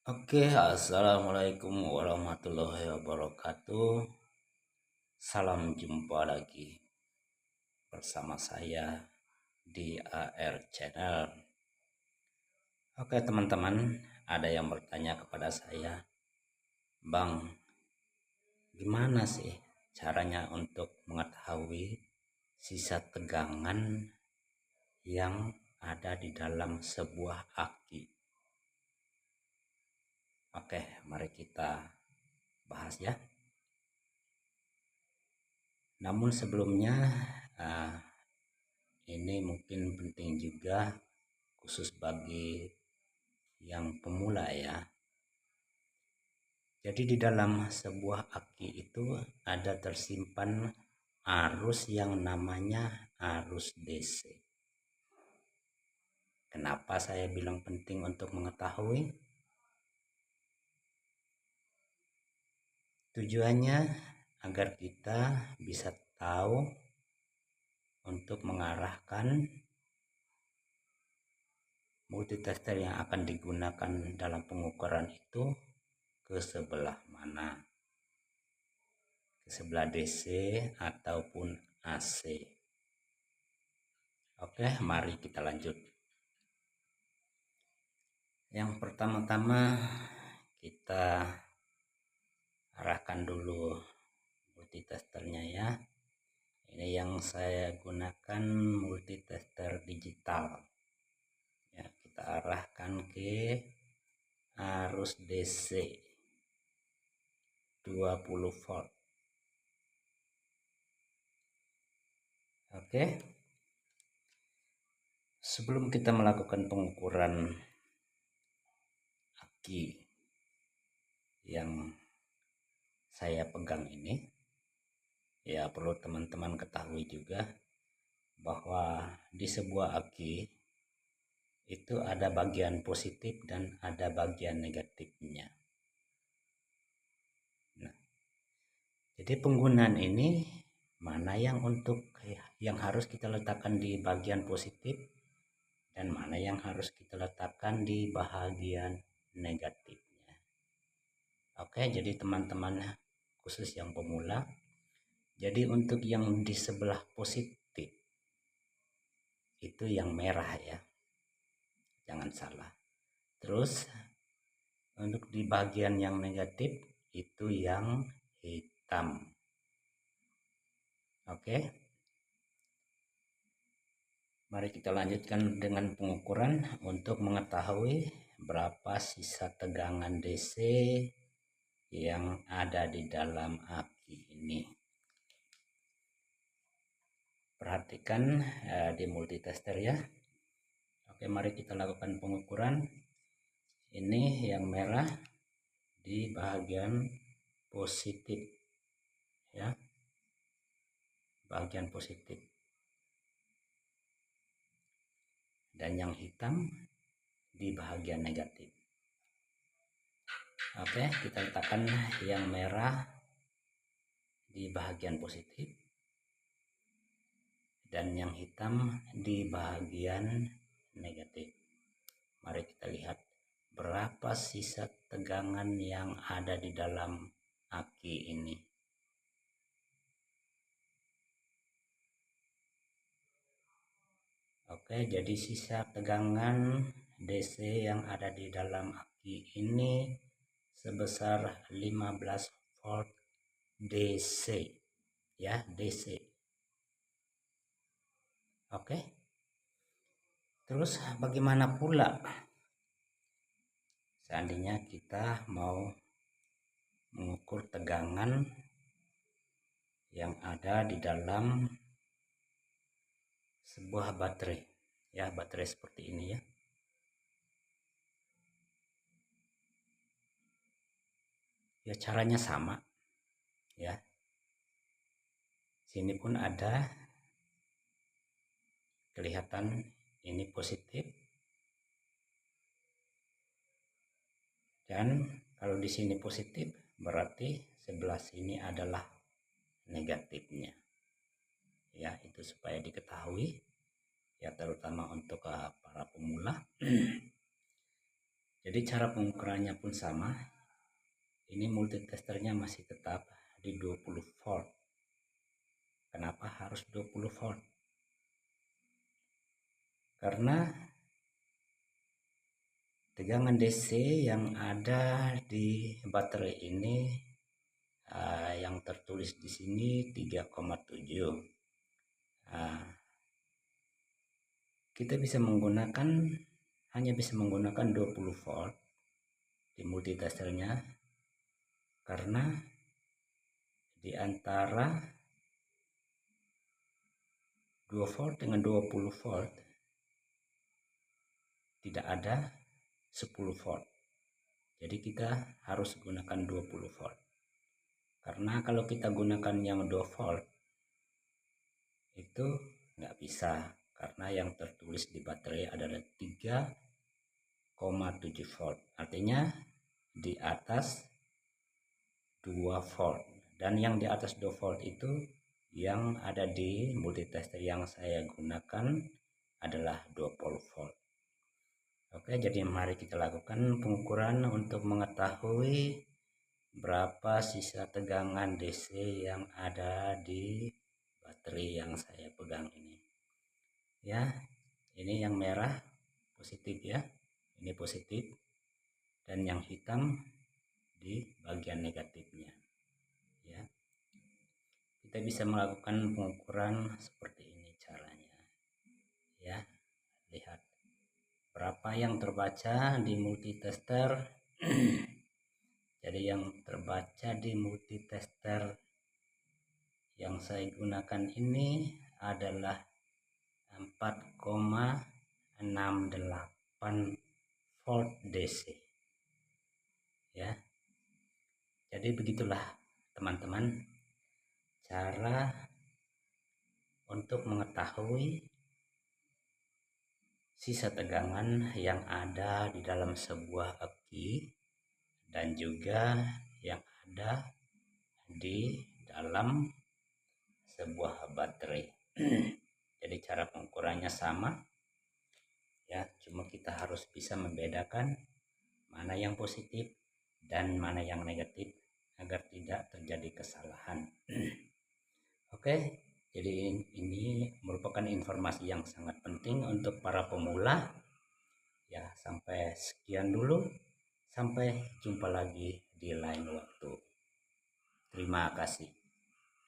Oke, assalamualaikum warahmatullahi wabarakatuh. Salam jumpa lagi bersama saya di AR Channel. Oke, teman-teman, ada yang bertanya kepada saya, Bang, gimana sih caranya untuk mengetahui sisa tegangan yang ada di dalam sebuah aki? Oke, mari kita bahas ya. Namun sebelumnya, eh, ini mungkin penting juga khusus bagi yang pemula ya. Jadi di dalam sebuah aki itu ada tersimpan arus yang namanya arus DC. Kenapa saya bilang penting untuk mengetahui? Tujuannya agar kita bisa tahu untuk mengarahkan multitester yang akan digunakan dalam pengukuran itu ke sebelah mana, ke sebelah DC ataupun AC. Oke, mari kita lanjut. Yang pertama-tama kita arahkan dulu multitesternya ya. Ini yang saya gunakan multitester digital. Ya, kita arahkan ke arus DC 20 volt. Oke. Sebelum kita melakukan pengukuran aki yang saya pegang ini, ya perlu teman-teman ketahui juga bahwa di sebuah aki itu ada bagian positif dan ada bagian negatifnya. Nah, jadi penggunaan ini mana yang harus kita letakkan di bagian positif dan mana yang harus kita letakkan di bagian negatifnya. Oke, jadi teman-teman khusus yang pemula, jadi untuk yang di sebelah positif itu yang merah ya, jangan salah. Terus untuk di bagian yang negatif itu yang hitam. Oke, mari kita lanjutkan dengan pengukuran untuk mengetahui berapa sisa tegangan DC yang ada di dalam aki ini. Perhatikan di multitester ya. Oke, mari kita lakukan pengukuran. Ini yang merah di bagian positif ya, bagian positif, dan yang hitam di bagian negatif. Oke, kita letakkan yang merah di bagian positif dan yang hitam di bagian negatif. Mari kita lihat berapa sisa tegangan yang ada di dalam aki ini. Oke, jadi sisa tegangan DC yang ada di dalam aki ini sebesar 15 volt DC ya, DC. Oke. Terus bagaimana pula seandainya kita mau mengukur tegangan yang ada di dalam sebuah baterai ya, baterai seperti ini ya. Ya caranya sama ya. Sini pun ada kelihatan ini positif, dan kalau di sini positif berarti sebelah sini adalah negatifnya ya. Itu supaya diketahui ya, terutama untuk para pemula. Jadi cara pengukurannya pun sama. Ini multitesternya masih tetap di 20 volt. Kenapa harus 20 volt? Karena tegangan DC yang ada di baterai ini yang tertulis di sini 3,7. Kita hanya bisa menggunakan 20 volt di multitesternya, karena di antara 2 volt dengan 20 volt tidak ada 10 volt. Jadi kita harus gunakan 20 volt. Karena kalau kita gunakan yang 2 volt itu nggak bisa, karena yang tertulis di baterai adalah 3,7 volt. Artinya di atas 2 volt. Dan yang di atas 2 volt itu yang ada di multitester yang saya gunakan adalah 20 volt. Oke, jadi mari kita lakukan pengukuran untuk mengetahui berapa sisa tegangan DC yang ada di baterai yang saya pegang ini. Ya, ini yang merah positif ya. Ini positif, dan yang hitam di bagian negatifnya. Ya. Kita bisa melakukan pengukuran seperti ini caranya. Ya, lihat berapa yang terbaca di multitester. Jadi yang terbaca di multitester yang saya gunakan ini adalah 4,68 volt DC. Ya. Jadi begitulah teman-teman cara untuk mengetahui sisa tegangan yang ada di dalam sebuah aki dan juga yang ada di dalam sebuah baterai. Jadi cara pengukurannya sama ya, cuma kita harus bisa membedakan mana yang positif dan mana yang negatif agar tidak terjadi kesalahan. Oke, jadi ini merupakan informasi yang sangat penting untuk para pemula. Ya, sampai sekian dulu. Sampai jumpa lagi di lain waktu. Terima kasih.